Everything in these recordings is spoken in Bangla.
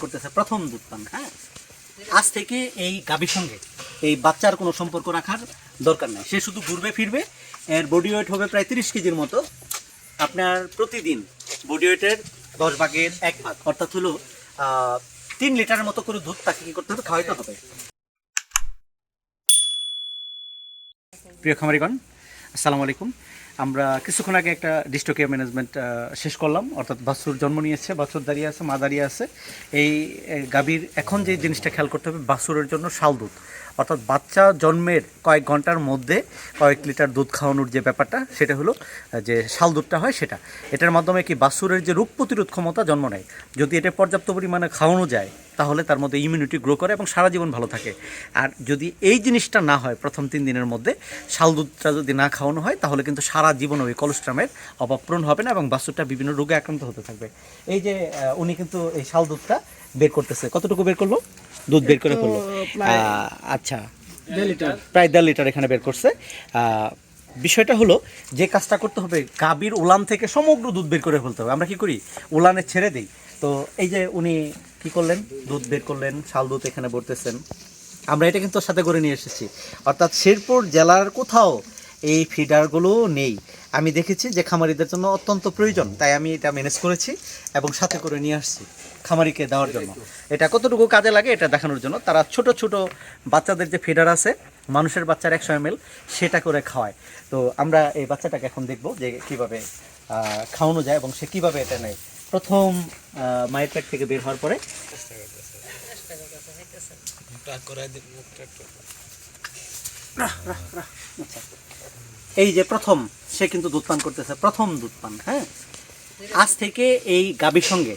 করতেছে প্রথম দুধ পান। হ্যাঁ, আজ থেকে এই গাভীর সঙ্গে এই বাচ্চার কোনো সম্পর্ক রাখার দরকার নেই। সে শুধু ঘুরবে ফিরবে। এর বডি ওয়েট হবে প্রায় 30 কেজির মতো। আপনার প্রতিদিন বডি ওয়েটের 10 ভাগের 1 ভাগ অর্থাৎ হলো 3 লিটারের মতো করে দুধ তাকে কি করতে হবে, খাওয়াইতে হবে। প্রিয় খামারিগণ, আসসালামু আলাইকুম। আমরা কিছুক্ষণ আগে একটা ডিস্টোকেয়ার ম্যানেজমেন্ট শেষ করলাম, অর্থাৎ বাছুর জন্ম নিয়েছে, বাছুর দাঁড়িয়ে আছে, মা দাঁড়িয়ে আছে। এই গাভীর এখন যে জিনিসটা খেয়াল করতে হবে, বাছুরের জন্য শাল দুধ, অর্থাৎ বাচ্চা জন্মের কয়েক ঘন্টার মধ্যে কয়েক লিটার দুধ খাওয়ানোর যে ব্যাপারটা, সেটা হলো যে শাল দুধটা হয় সেটা। এটার মাধ্যমে কি বাছুরের যে রোগ প্রতিরোধ ক্ষমতা জন্ম নেয়, যদি এটা পর্যাপ্ত পরিমাণে খাওয়ানো যায় তাহলে তার মধ্যে ইমিউনিটি গ্রো করে এবং সারা জীবন ভালো থাকে। আর যদি এই জিনিসটা না হয়, প্রথম 3 দিনের মধ্যে শাল দুধটা যদি না খাওয়ানো হয়, তাহলে কিন্তু সারা জীবন ওই কোলেস্ট্রামের অভাব পূরণ হবে না এবং বাছুরটা বিভিন্ন রোগে আক্রান্ত হতে থাকবে। এই যে উনি কিন্তু এই শাল দুধটা বের করতেছে, কতটুকু বের করলো, দুধ বের করে ফেললো। আচ্ছা, প্রায় 1.5 লিটার এখানে বের করছে। বিষয়টা হলো যে কাজটা করতে হবে, গাভীর উলান থেকে সমগ্র দুধ বের করে ফেলতে হবে। আমরা কি করি, উলানে ছেড়ে দিই। তো এই যে উনি কি করলেন, দুধ বের করলেন, শাল দুধ এখানে ভরতেছেন। আমরা এটা কিন্তু সাথে করে নিয়ে এসেছি, অর্থাৎ শেরপুর জেলার কোথাও এই ফিডারগুলো নেই। আমি দেখেছি যে খামারিদের জন্য অত্যন্ত প্রয়োজন, তাই আমি এটা ম্যানেজ করেছি এবং সাথে করে নিয়ে আসছি খামারিকে দেওয়ার জন্য। এটা কতটুকু কাজে লাগে এটা দেখানোর জন্য। তারা ছোট ছোট বাচ্চাদের যে ফিডার আছে, মানুষের বাচ্চার 100 ml, সেটা করে খাওয়ায়। তো আমরা এই বাচ্চাটাকে এখন দেখব যে কীভাবে খাওয়ানো যায় এবং সে কীভাবে এটা নেয়। প্রথম মায়ের পেট থেকে বের হওয়ার পরে এই যে প্রথম সে কিন্তু দুধ পান করতেছে, প্রথম দুধ পান। হ্যাঁ, আজ থেকে এই গাভীর সঙ্গে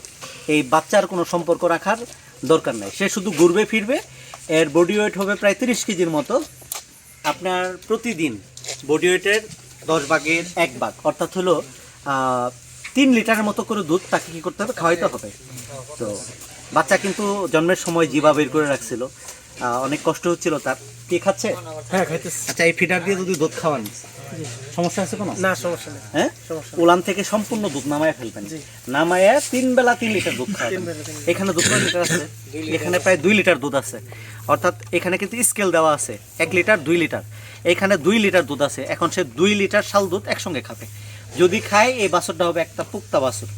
এই বাচ্চার কোনো সম্পর্ক রাখার দরকার নেই। সে শুধু ঘুরবে ফিরবে। এর বডি ওয়েট হবে প্রায় 30 কেজির মতো। আপনার প্রতিদিন বডি ওয়েটের 10 ভাগের 1 ভাগ অর্থাৎ হলো 3 লিটারের মতো করে দুধ তাকে কী করতে হবে, খাওয়াইতে হবে। তো বাচ্চা কিন্তু জন্মের সময় জিভা বের করে রাখছিল, অনেক কষ্ট হচ্ছিল তার। কি খাচ্ছে? হ্যাঁ, খাইতেছে। আচ্ছা, এই ফিডার দিয়ে যদি দুধ খাওয়ান সমস্যা আছে কোনো? না, সমস্যা নেই। হ্যাঁ, উলান থেকে সম্পূর্ণ দুধ নামায় ফেলবেন। নামায় 3 বেলা 3 লিটার দুধ খাওয়াবেন। এখানে 2 লিটার আছে, এখানে প্রায় 2 লিটার দুধ আছে। অর্থাৎ এখানে কিন্তু স্কেল দেওয়া আছে, 1 লিটার 2 লিটার, এখানে 2 লিটার দুধ আছে। এখন সে 2 লিটার শাল দুধ একসঙ্গে খাবে। যদি খায়, এই বাছুরটা হবে একটা পুক্তা বাছুর।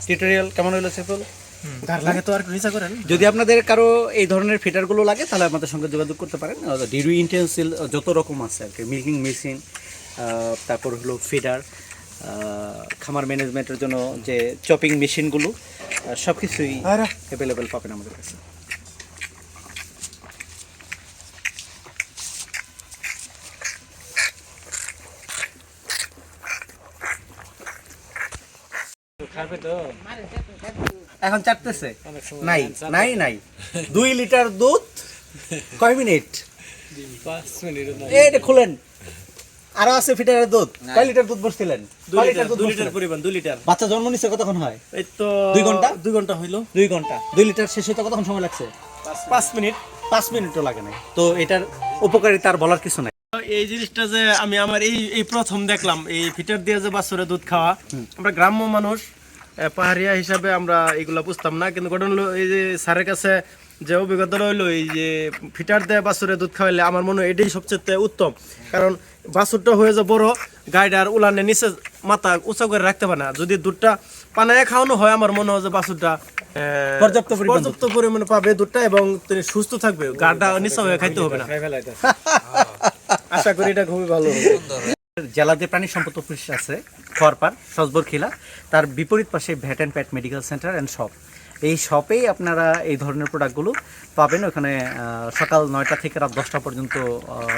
টিউটোরিয়াল কেমন হলো সেফুল? লাগে তো আর রিসা করেন। যদি আপনাদের কারো এই ধরনের ফিডারগুলো লাগে তাহলে আমাদের সঙ্গে যোগাযোগ করতে পারেন। ডিউরি ইন্টেন্সিল যত রকম আছে আর কি, মিল্কিং মেশিন, তারপর হলো ফিডার, খামার ম্যানেজমেন্টের জন্য যে চপিং মেশিনগুলো, সব কিছুই অ্যাভেলেবেল পাবেন আমাদের কাছে। এখন চাটতেছে নাই নাই নাই 2 লিটার দুধ কয় মিনিট? 5 মিনিট। এটা খুলেন, আরো আছে ফিটারের দুধ। কয় লিটার দুধ বসছিলেন? 2 লিটার পরিমাণ। 2 লিটার। বাচ্চা জন্ম নিচ্ছে কতক্ষণ হয়? এই তো 2 ঘন্টা। 2 ঘন্টা হইলো। 2 ঘন্টা। 2 লিটার শেষ হতে কতক্ষণ সময় লাগছে? 5 মিনিট। 5 মিনিটও লাগে না। তো এটার উপকারিতা আর বলার কিছু নাই। এই জিনিসটা যে আমি আমার এই প্রথম দেখলাম, এই ফিটার দিয়ে যে বাছুরে দুধ খাওয়া। আমরা গ্রাম্য মানুষ, পাহাড়িয়া হিসাবে আমরা এগুলা বুঝতাম না, কিন্তু ঘটনা হলো এই যে স্যারের কাছে যে অভিজ্ঞতা হইলো, এই যে ফিটার দিয়ে বাছুরে দুধ খাওয়াইলে আমার মনে হয় এটাই সবচেয়ে উত্তম। কারণ বাছুরটা হয়ে যায় বড়, গাইডার উলানের নিচে মাথা উঁচা করে রাখতে পারে না। যদি দুধটা পানায় খাওয়ানো হয়, আমার মনে হয় যে বাছুরটা পর্যাপ্ত পরিমাণে পাবে দুধটা এবং তিনি সুস্থ থাকবে, গাটা নিচা হয়ে খাইতে হবে না। আশা করি এটা খুবই ভালো হবে। জেলাতে প্রাণী সম্পদ অফিস আছে খড়পাড় সজবরখিলা, তার বিপরীত পাশে VAT and Pat medical centre and shop. এই শপেই আপনারা এই ধরনের প্রোডাক্টগুলো পাবেন। ওখানে সকাল 9টা থেকে রাত 10টা পর্যন্ত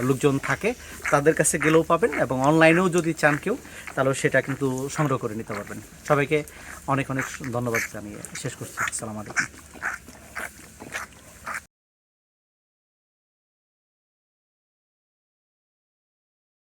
লোকজন থাকে, তাদের কাছে গেলেও পাবেন এবং অনলাইনেও যদি চান কেউ, তাহলে সেটা কিন্তু সংগ্রহ করে নিতে পারবেন। সবাইকে অনেক অনেক ধন্যবাদ জানিয়ে শেষ করছি। আসসালামু আলাইকুম।